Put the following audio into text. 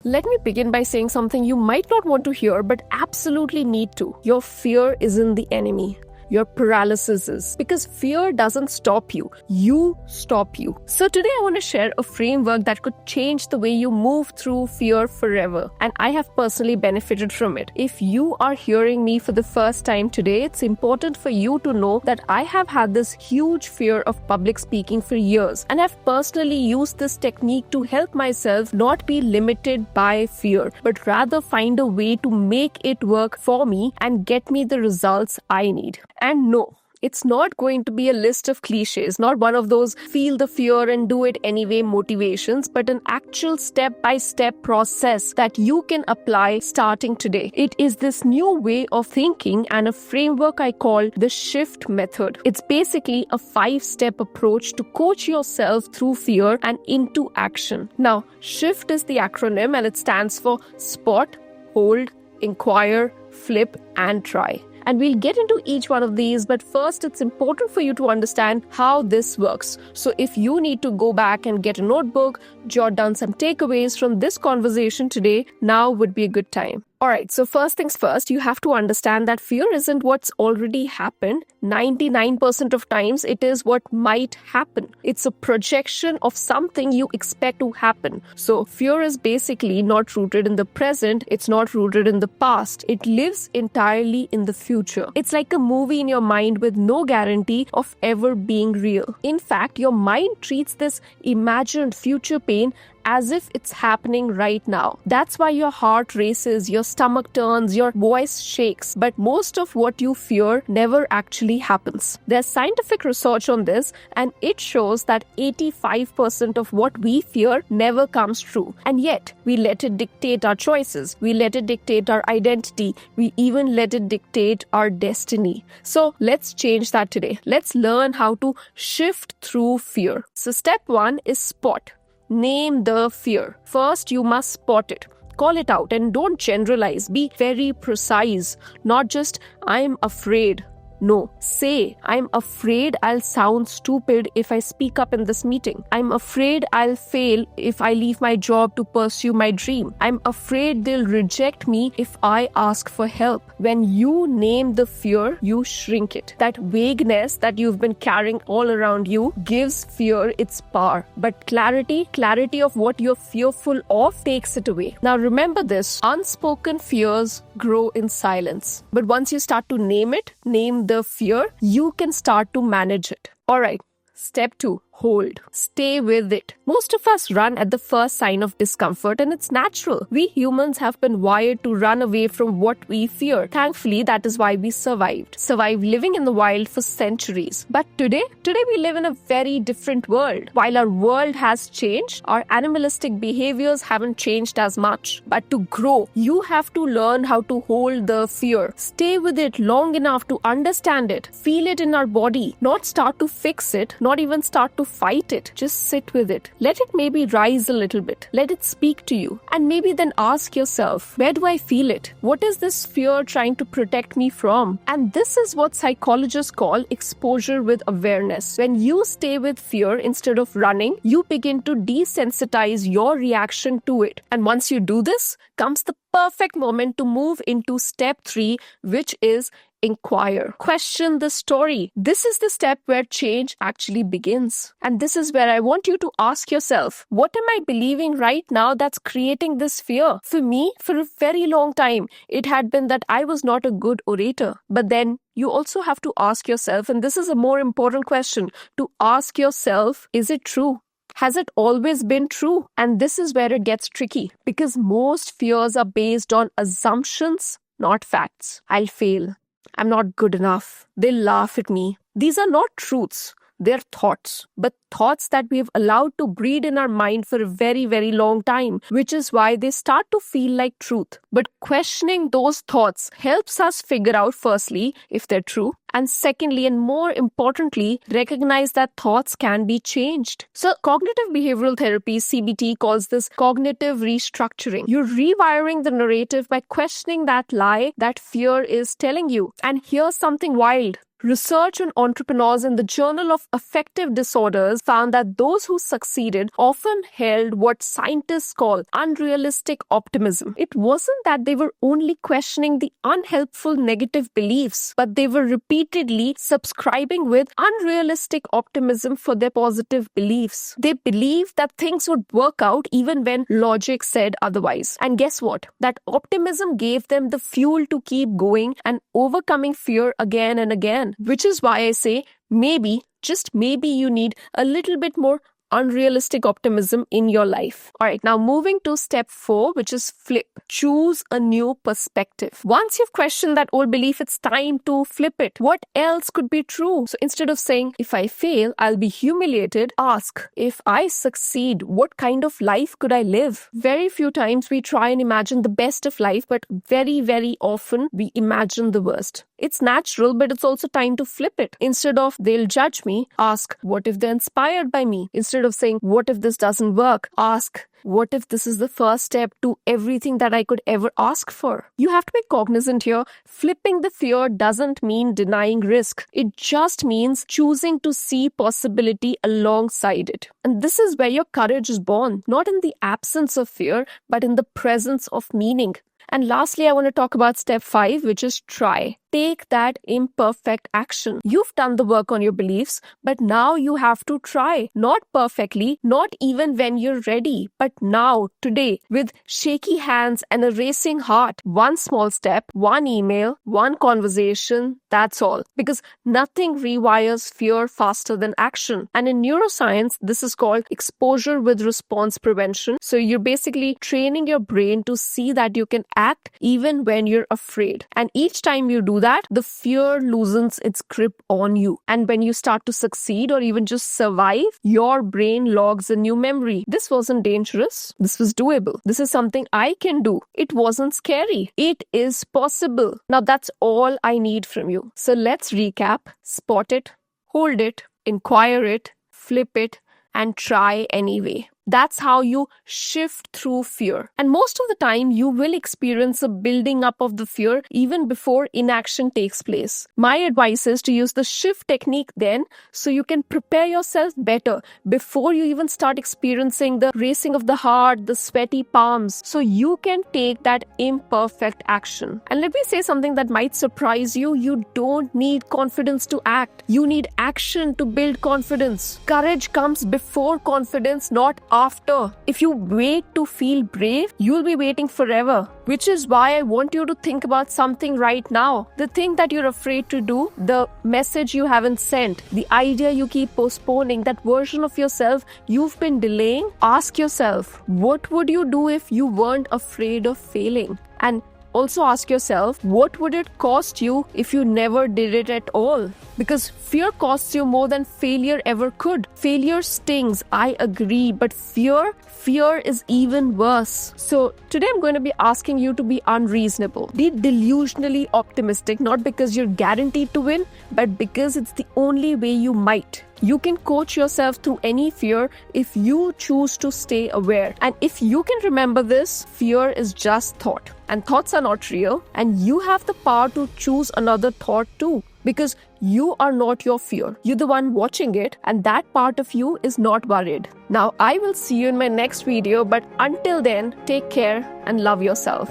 Let me begin by saying something you might not want to hear, but absolutely need to. Your fear isn't the enemy. Your paralysis is. Because fear doesn't stop you. You stop you. So today I want to share a framework that could change the way you move through fear forever. And I have personally benefited from it. If you are hearing me for the first time today, it's important for you to know that I have had this huge fear of public speaking for years. And I've personally used this technique to help myself not be limited by fear, but rather find a way to make it work for me and get me the results I need. And no, it's not going to be a list of cliches, not one of those feel the fear and do it anyway motivations, but an actual step-by-step process that you can apply starting today. It is this new way of thinking and a framework I call the SHIFT method. It's basically a 5-step approach to coach yourself through fear and into action. Now, SHIFT is the acronym and it stands for Spot, Hold, Inquire, Flip, and Try. And we'll get into each one of these, but first it's important for you to understand how this works. So if you need to go back and get a notebook, jot down some takeaways from this conversation today, now would be a good time. Alright, so first things first, you have to understand that fear isn't what's already happened. 99% of times, it is what might happen. It's a projection of something you expect to happen. So fear is basically not rooted in the present, it's not rooted in the past. It lives entirely in the future. It's like a movie in your mind with no guarantee of ever being real. In fact, your mind treats this imagined future pain as if it's happening right now. That's why your heart races, your stomach turns, your voice shakes. But most of what you fear never actually happens. There's scientific research on this, and it shows that 85% of what we fear never comes true. And yet, we let it dictate our choices. We let it dictate our identity. We even let it dictate our destiny. So let's change that today. Let's learn how to shift through fear. So step 1 is spot. Name the fear. First, you must spot it. Call it out and don't generalize. Be very precise. Not just, I'm afraid. No, say, I'm afraid I'll sound stupid if I speak up in this meeting. I'm afraid I'll fail if I leave my job to pursue my dream. I'm afraid they'll reject me if I ask for help. When you name the fear, you shrink it. That vagueness that you've been carrying all around you gives fear its power. But clarity of what you're fearful of takes it away. Now remember this, unspoken fears grow in silence. But once you start to name the fear, you can start to manage it. Alright, step 2. Hold. Stay with it. Most of us run at the first sign of discomfort, and it's natural. We humans have been wired to run away from what we fear. Thankfully, that is why we survived living in the wild for centuries. But today we live in a very different world. While our world has changed, our animalistic behaviors haven't changed as much. But to grow, you have to learn how to hold the fear. Stay with it long enough to understand it. Feel it in our body. Not start to fix it, not even start to fight it. Just sit with it. Let it maybe rise a little bit. Let it speak to you. And maybe then ask yourself, where do I feel it? What is this fear trying to protect me from? And this is what psychologists call exposure with awareness. When you stay with fear instead of running, you begin to desensitize your reaction to it. And once you do this, comes the perfect moment to move into step 3, which is inquire. Question the story. This is the step where change actually begins. And this is where I want you to ask yourself, what am I believing right now that's creating this fear? For me, for a very long time, it had been that I was not a good orator. But then you also have to ask yourself, and this is a more important question, to ask yourself, is it true? Has it always been true? And this is where it gets tricky, because most fears are based on assumptions, not facts. I'll fail. I'm not good enough. They'll laugh at me. These are not truths. They're thoughts, but thoughts that we've allowed to breed in our mind for a very, very long time, which is why they start to feel like truth. But questioning those thoughts helps us figure out, firstly, if they're true, and secondly, and more importantly, recognize that thoughts can be changed. So cognitive behavioral therapy, CBT, calls this cognitive restructuring. You're rewiring the narrative by questioning that lie that fear is telling you. And here's something wild. Research on entrepreneurs in the Journal of Affective Disorders found that those who succeeded often held what scientists call unrealistic optimism. It wasn't that they were only questioning the unhelpful negative beliefs, but they were repeatedly subscribing with unrealistic optimism for their positive beliefs. They believed that things would work out even when logic said otherwise. And guess what? That optimism gave them the fuel to keep going and overcoming fear again and again. Which is why I say maybe, just maybe, you need a little bit more unrealistic optimism in your life. All right, now moving to step 4, which is flip. Choose a new perspective. Once you've questioned that old belief, it's time to flip it. What else could be true? So instead of saying, if I fail, I'll be humiliated, ask, if I succeed, what kind of life could I live? Very few times we try and imagine the best of life, but very, very often we imagine the worst. It's natural, but it's also time to flip it. Instead of, they'll judge me, ask, what if they're inspired by me? Instead of saying, what if this doesn't work? Ask, what if this is the first step to everything that I could ever ask for? You have to be cognizant here. Flipping the fear doesn't mean denying risk. It just means choosing to see possibility alongside it. And this is where your courage is born, not in the absence of fear, but in the presence of meaning. And lastly, I want to talk about step 5, which is try. Take that imperfect action. You've done the work on your beliefs, but now you have to try. Not perfectly, not even when you're ready, but now, today, with shaky hands and a racing heart. One small step, one email, one conversation, that's all. Because nothing rewires fear faster than action. And in neuroscience, this is called exposure with response prevention. So you're basically training your brain to see that you can act even when you're afraid. And each time you do that, the fear loosens its grip on you. And when you start to succeed or even just survive, your brain logs a new memory. This wasn't dangerous. This was doable. This is something I can do. It wasn't scary. It is possible. Now that's all I need from you. So let's recap. Spot it, hold it, inquire it, flip it, and try anyway. That's how you shift through fear. And most of the time, you will experience a building up of the fear even before inaction takes place. My advice is to use the shift technique then so you can prepare yourself better before you even start experiencing the racing of the heart, the sweaty palms, so you can take that imperfect action. And let me say something that might surprise you. You don't need confidence to act. You need action to build confidence. Courage comes before confidence, not after. If you wait to feel brave, you'll be waiting forever. Which is why I want you to think about something right now. The thing that you're afraid to do, the message you haven't sent, the idea you keep postponing, that version of yourself you've been delaying. Ask yourself, what would you do if you weren't afraid of failing? And also ask yourself, what would it cost you if you never did it at all? Because fear costs you more than failure ever could. Failure stings, I agree, but fear is even worse. So today I'm going to be asking you to be unreasonable. Be delusionally optimistic, not because you're guaranteed to win, but because it's the only way you might. You can coach yourself through any fear if you choose to stay aware. And if you can remember this, fear is just thought. And thoughts are not real. And you have the power to choose another thought too. Because you are not your fear. You're the one watching it, and that part of you is not worried. Now, I will see you in my next video, but until then, take care and love yourself.